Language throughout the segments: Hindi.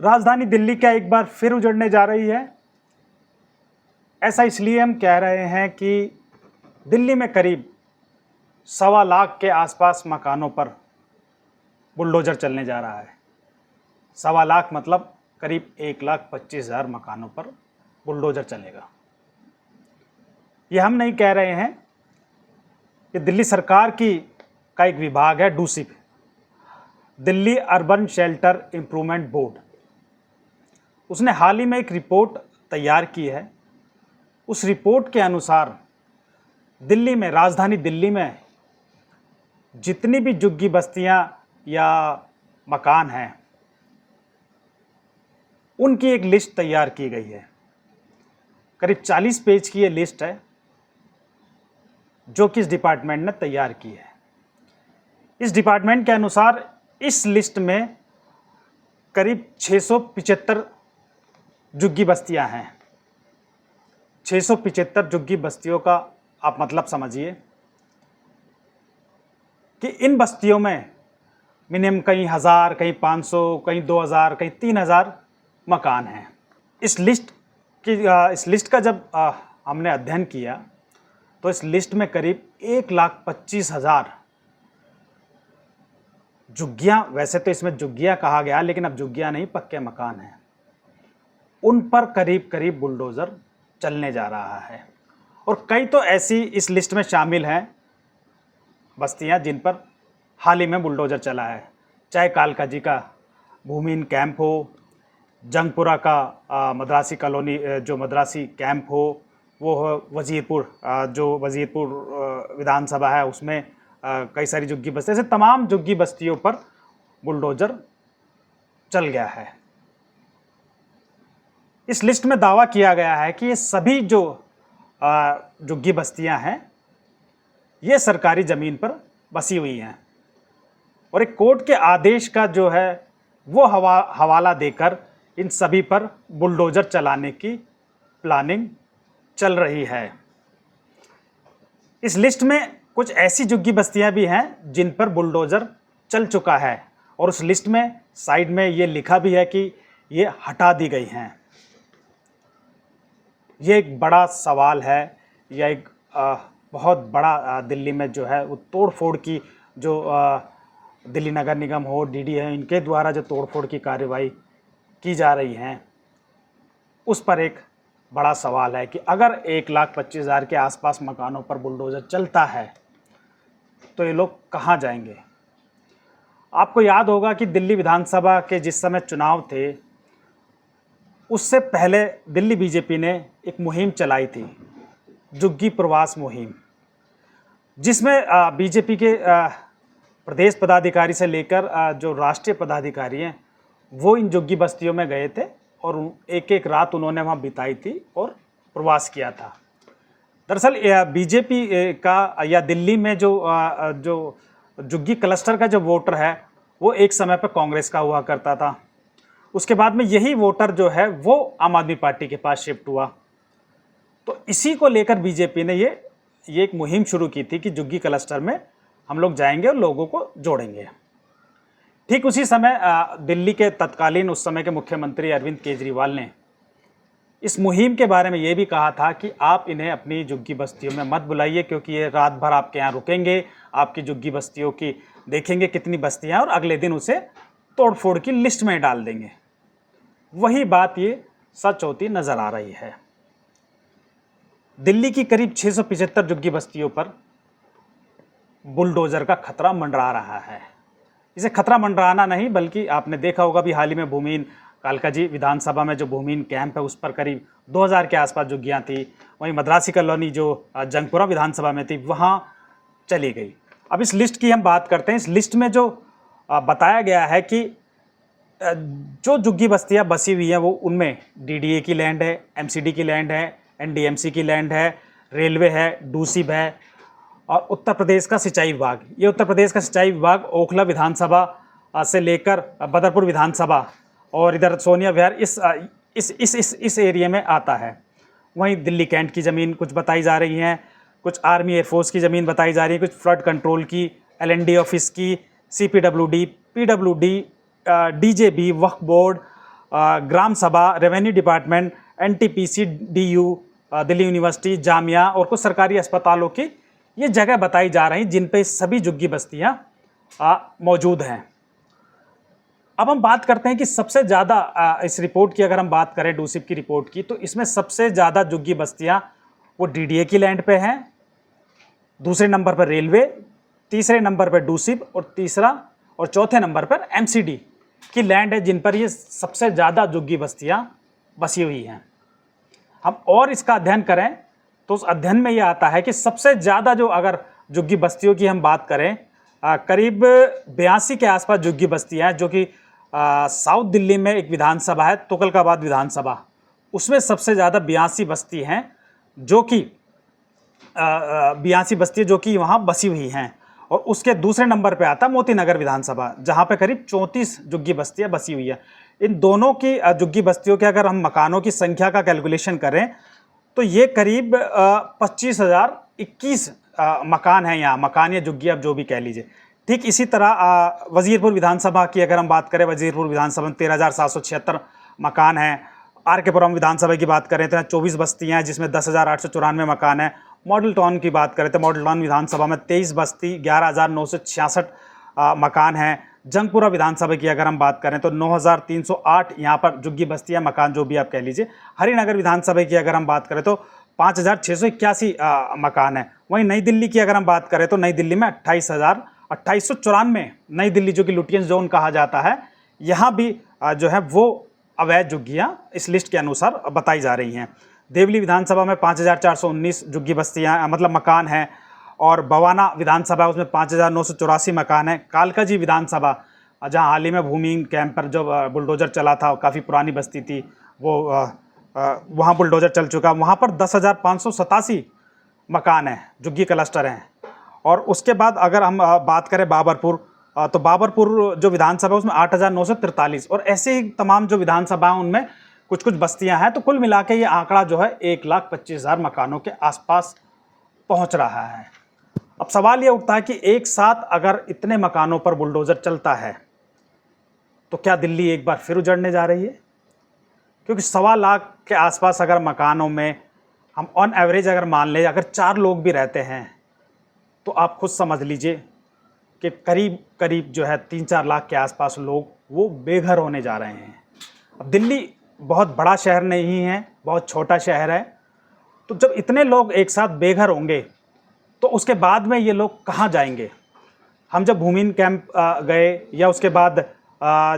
राजधानी दिल्ली क्या एक बार फिर उजड़ने जा रही है? ऐसा इसलिए हम कह रहे हैं कि दिल्ली में करीब 1.25 लाख के आसपास मकानों पर बुलडोजर चलने जा रहा है। 1.25 लाख मतलब करीब 1,25,000 मकानों पर बुलडोजर चलेगा। ये हम नहीं कह रहे हैं, ये दिल्ली सरकार का एक विभाग है DUSIB, Delhi urban shelter improvement board. उसने हाल ही में एक रिपोर्ट तैयार की है। उस रिपोर्ट के अनुसार दिल्ली में, राजधानी दिल्ली में जितनी भी झुग्गी बस्तियां या मकान हैं, उनकी एक लिस्ट तैयार की गई है। करीब 40 पेज की ये लिस्ट है जो कि इस डिपार्टमेंट ने तैयार की है। इस डिपार्टमेंट के अनुसार इस लिस्ट में करीब 675 झुग्गी बस्तियां हैं। 675 झुग्गी बस्तियों का आप मतलब समझिए कि इन बस्तियों में मिनिमम कहीं 1000, कहीं 500, कहीं 2000, कहीं 3000 मकान हैं। इस लिस्ट का जब हमने अध्ययन किया तो इस लिस्ट में करीब 1,25,000 झुग्गियाँ, वैसे तो इसमें झुग्गियाँ कहा गया लेकिन अब झुग्गियाँ नहीं, पक्के मकान हैं, उन पर करीब करीब बुलडोज़र चलने जा रहा है। और कई तो ऐसी इस लिस्ट में शामिल हैं बस्तियां जिन पर हाल ही में बुलडोज़र चला है, चाहे कालका जी का भूमिहीन कैंप हो, जंगपुरा का मद्रासी कॉलोनी जो मद्रासी कैंप हो, वो हो वजीरपुर, जो वजीरपुर विधानसभा है उसमें कई सारी झुग्गी बस्ती, ऐसे तमाम झुग्गी बस्तियों पर बुलडोज़र चल गया है। इस लिस्ट में दावा किया गया है कि ये सभी जो झुग्गी बस्तियां हैं ये सरकारी ज़मीन पर बसी हुई हैं और एक कोर्ट के आदेश का जो है वो हवाला देकर इन सभी पर बुलडोज़र चलाने की प्लानिंग चल रही है। इस लिस्ट में कुछ ऐसी झुग्गी बस्तियां भी हैं जिन पर बुलडोज़र चल चुका है और उस लिस्ट में साइड में ये लिखा भी है कि ये हटा दी गई हैं। ये एक बड़ा सवाल है, या एक बहुत बड़ा दिल्ली में जो है वो तोड़फोड़ की, जो दिल्ली नगर निगम हो, डीडी है, इनके द्वारा जो तोड़फोड़ की कार्रवाई की जा रही हैं, उस पर एक बड़ा सवाल है कि अगर 1,25,000 के आसपास मकानों पर बुलडोज़र चलता है तो ये लोग कहाँ जाएंगे? आपको याद होगा कि दिल्ली विधानसभा के जिस समय चुनाव थे उससे पहले दिल्ली बीजेपी ने एक मुहिम चलाई थी, झुग्गी प्रवास मुहिम, जिसमें बीजेपी के प्रदेश पदाधिकारी से लेकर जो राष्ट्रीय पदाधिकारी हैं वो इन झुग्गी बस्तियों में गए थे और एक एक रात उन्होंने वहाँ बिताई थी और प्रवास किया था। दरअसल बीजेपी का या दिल्ली में जो झुग्गी क्लस्टर का जो वोटर है वो एक समय पर कांग्रेस का हुआ करता था। उसके बाद में यही वोटर जो है वो आम आदमी पार्टी के पास शिफ्ट हुआ। तो इसी को लेकर बीजेपी ने ये एक मुहिम शुरू की थी कि झुग्गी क्लस्टर में हम लोग जाएंगे और लोगों को जोड़ेंगे। ठीक उसी समय दिल्ली के तत्कालीन उस समय के मुख्यमंत्री अरविंद केजरीवाल ने इस मुहिम के बारे में ये भी कहा था कि आप इन्हें अपनी झुग्गी बस्तियों में मत बुलाइए, क्योंकि ये रात भर आपके यहाँ रुकेंगे, आपकी झुग्गी बस्तियों की देखेंगे कितनी बस्तियाँ हैं और अगले दिन उसे तोड़फोड़ की लिस्ट में डाल देंगे। वही बात ये सच होती नज़र आ रही है। दिल्ली की करीब 675 झुग्गी बस्तियों पर बुलडोज़र का खतरा मंडरा रहा है। इसे खतरा मंडराना नहीं, बल्कि आपने देखा होगा भी हाल ही में भूमिहीन कालका जी विधानसभा में जो भूमिहीन कैंप है उस पर करीब 2000 के आसपास झुग्गियाँ थी। वहीं मद्रासी कॉलोनी जो जंगपुरा विधानसभा में थी वहाँ चली गई। अब इस लिस्ट की हम बात करते हैं। इस लिस्ट में जो बताया गया है कि जो झुग्गी बस्तियाँ बसी हुई हैं वो उनमें डीडीए की लैंड है, एमसीडी की लैंड है, एनडीएमसी की लैंड है, रेलवे है, डूसिब है और उत्तर प्रदेश का सिंचाई विभाग। ये उत्तर प्रदेश का सिंचाई विभाग ओखला विधानसभा से लेकर बदरपुर विधानसभा और इधर सोनिया विहार इस एरिया में आता है। वहीं दिल्ली कैंट की ज़मीन कुछ बताई जा रही हैं, कुछ आर्मी एयरफोर्स की ज़मीन बताई जा रही है, कुछ फ्लड कंट्रोल की, एलएनडी ऑफिस की, सीपीडब्ल्यूडी, पीडब्ल्यूडी, डीजेबी, वक्फ बोर्ड, ग्राम सभा, revenue department, NTPC, DU, Delhi university, Jamia और कुछ सरकारी अस्पतालों की ये जगह बताई जा रही जिन पे सभी झुग्गी बस्तियां मौजूद हैं। अब हम बात करते हैं कि सबसे ज़्यादा इस रिपोर्ट की अगर हम बात करें, डूसिप की रिपोर्ट की, तो इसमें सबसे ज़्यादा झुग्गी बस्तियां वो डीडीए की लैंड पे हैं, दूसरे नंबर पर रेलवे, तीसरे नंबर पर डूसिप और तीसरा और चौथे नंबर पर एमसीडी की लैंड है जिन पर ये सबसे ज़्यादा झुग्गी बस्तियां बसी हुई हैं। हम और इसका अध्ययन करें तो उस अध्ययन में ये आता है कि सबसे ज़्यादा जो अगर झुग्गी बस्तियों की हम बात करें, करीब 82 के आसपास झुग्गी बस्तियां हैं, जो कि साउथ दिल्ली में एक विधानसभा है, तुगलकाबाद विधानसभा, उसमें सबसे ज़्यादा 82 बस्ती हैं जो कि 82 बस्ती जो कि वहाँ बसी हुई हैं। और उसके दूसरे नंबर पे आता मोती नगर विधानसभा, जहाँ पे करीब 34 झुग्गी बस्तियाँ बसी हुई है। इन दोनों की झुग्गी बस्तियों के अगर हम मकानों की संख्या का कैलकुलेशन करें तो ये करीब 25,021 मकान हैं यहाँ, मकान या झुग्गी आप जो भी कह लीजिए। ठीक इसी तरह वजीरपुर विधानसभा की अगर हम बात करें, वजीरपुर विधानसभा में 13,776 मकान हैं। आर के पुरम विधानसभा की बात करें तो 24 बस्तियाँ हैं जिसमें 10,894 मकान हैं। मॉडल टाउन की बात करें तो मॉडल टाउन विधानसभा में 23 बस्ती 11,966 मकान हैं। जंगपुरा विधानसभा की अगर हम बात करें तो 9,308 यहाँ पर झुग्गी बस्तियाँ मकान जो भी आप कह लीजिए। हरिनगर विधानसभा की अगर हम बात करें तो 5,681 मकान है। वहीं नई दिल्ली की अगर हम बात करें तो नई दिल्ली में 28,294 नई दिल्ली जो कि लुटियंस जोन कहा जाता है, यहाँ भी जो है वो अवैध झुग्गियाँ इस लिस्ट के अनुसार बताई जा रही हैं। देवली विधानसभा में 5,419 झुग्गी बस्तियाँ मतलब मकान हैं। और बवाना विधानसभा उसमें 5,984 मकान हैं। कालकाजी विधानसभा जहाँ हाल ही में भूमि कैंप पर जो बुलडोज़र चला था, काफ़ी पुरानी बस्ती थी वो, वहाँ बुलडोज़र चल चुका, वहाँ पर 10,587 मकान हैं, झुग्गी क्लस्टर हैं। और उसके बाद अगर हम बात करें बाबरपुर, तो बाबरपुर जो विधानसभा उसमें 8,943 और ऐसे ही तमाम जो विधानसभा हैं उनमें कुछ कुछ बस्तियां हैं। तो कुल मिला के ये आंकड़ा जो है 1,25,000 मकानों के आसपास पहुंच रहा है। अब सवाल ये उठता है कि एक साथ अगर इतने मकानों पर बुलडोज़र चलता है तो क्या दिल्ली एक बार फिर उजड़ने जा रही है? क्योंकि 1.25 लाख के आसपास अगर मकानों में हम ऑन एवरेज अगर मान लें अगर 4 लोग भी रहते हैं तो आप खुद समझ लीजिए कि करीब करीब जो है 3-4 लाख के आसपास लोग वो बेघर होने जा रहे हैं। अब दिल्ली बहुत बड़ा शहर नहीं है, बहुत छोटा शहर है, तो जब इतने लोग एक साथ बेघर होंगे तो उसके बाद में ये लोग कहाँ जाएंगे? हम जब भूमिहीन कैंप गए या उसके बाद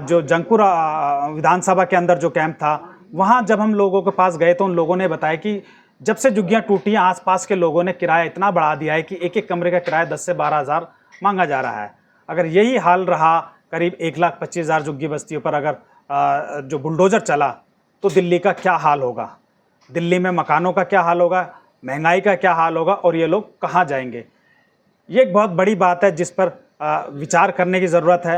जो जंगपुरा विधानसभा के अंदर जो कैंप था, वहाँ जब हम लोगों के पास गए तो उन लोगों ने बताया कि जब से झुग्गियाँ टूटी हैं आसपास के लोगों ने किराया इतना बढ़ा दिया है कि एक एक कमरे का किराया 10 से 12,000 मांगा जा रहा है। अगर यही हाल रहा करीब 1,25,000 झुग्गी बस्तियों पर अगर जो बुलडोज़र चला तो दिल्ली का क्या हाल होगा? दिल्ली में मकानों का क्या हाल होगा, महंगाई का क्या हाल होगा और ये लोग कहाँ जाएंगे? ये एक बहुत बड़ी बात है जिस पर विचार करने की ज़रूरत है।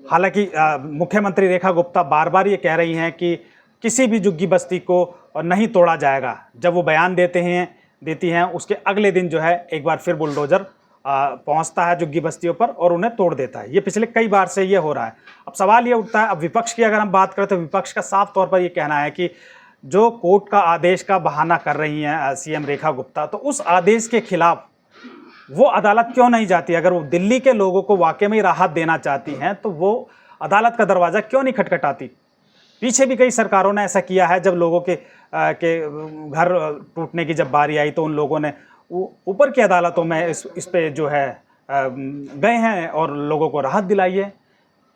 हालांकि मुख्यमंत्री रेखा गुप्ता बार बार ये कह रही हैं कि किसी भी झुग्गी बस्ती को नहीं तोड़ा जाएगा। जब वो बयान देती हैं उसके अगले दिन जो है एक बार फिर बुलडोज़र पहुंचता है झुग्गी बस्तियों पर और उन्हें तोड़ देता है। ये पिछले कई बार से ये हो रहा है। अब सवाल ये उठता है, अब विपक्ष की अगर हम बात करें तो विपक्ष का साफ तौर पर ये कहना है कि जो कोर्ट का आदेश का बहाना कर रही हैं सीएम रेखा गुप्ता, तो उस आदेश के खिलाफ वो अदालत क्यों नहीं जाती? अगर वो दिल्ली के लोगों को वाकई में राहत देना चाहती हैं तो वो अदालत का दरवाज़ा क्यों नहीं खटखटाती? पीछे भी कई सरकारों ने ऐसा किया है। जब लोगों के घर टूटने की जब बारी आई तो उन लोगों ने ऊपर की अदालतों में इस पे जो है गए हैं और लोगों को राहत दिलाई है।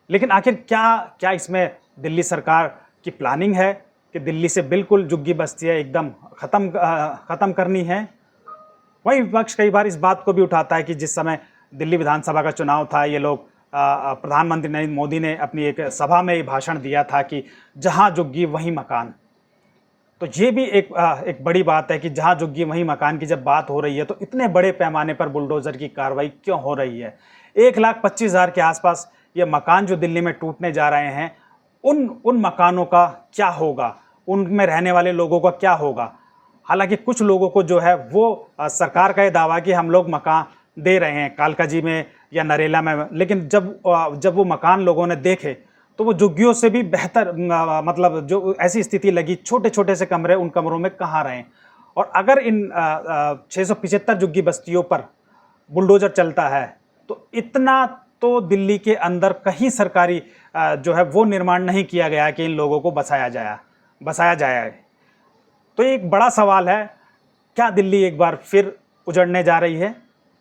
लेकिन आखिर क्या इसमें दिल्ली सरकार की प्लानिंग है कि दिल्ली से बिल्कुल झुग्गी बस्तियाँ एकदम ख़त्म करनी है? वहीं विपक्ष कई बार इस बात को भी उठाता है कि जिस समय दिल्ली विधानसभा का चुनाव था, ये लोग प्रधानमंत्री नरेंद्र मोदी ने अपनी एक सभा में भाषण दिया था कि जहां झुग्गी वहीं मकान। तो ये भी एक बड़ी बात है कि जहां झुग्गी वहीं मकान की जब बात हो रही है तो इतने बड़े पैमाने पर बुलडोज़र की कार्रवाई क्यों हो रही है? 1,25,000 के आसपास ये मकान जो दिल्ली में टूटने जा रहे हैं, उन मकानों का क्या होगा? उनमें रहने वाले लोगों का क्या होगा? हालांकि कुछ लोगों को जो है वो सरकार का ये दावा कि हम लोग मकान दे रहे हैं कालकाजी में या नरेला में, लेकिन जब वो मकान लोगों ने देखे तो वो झुग्गियों से भी बेहतर मतलब जो ऐसी स्थिति लगी, छोटे छोटे से कमरे, उन कमरों में कहाँ रहें। और अगर इन 675 झुग्गी बस्तियों पर बुलडोजर चलता है तो इतना तो दिल्ली के अंदर कहीं सरकारी जो है वो निर्माण नहीं किया गया कि इन लोगों को बसाया जाए। तो ये एक बड़ा सवाल है, क्या दिल्ली एक बार फिर उजड़ने जा रही है?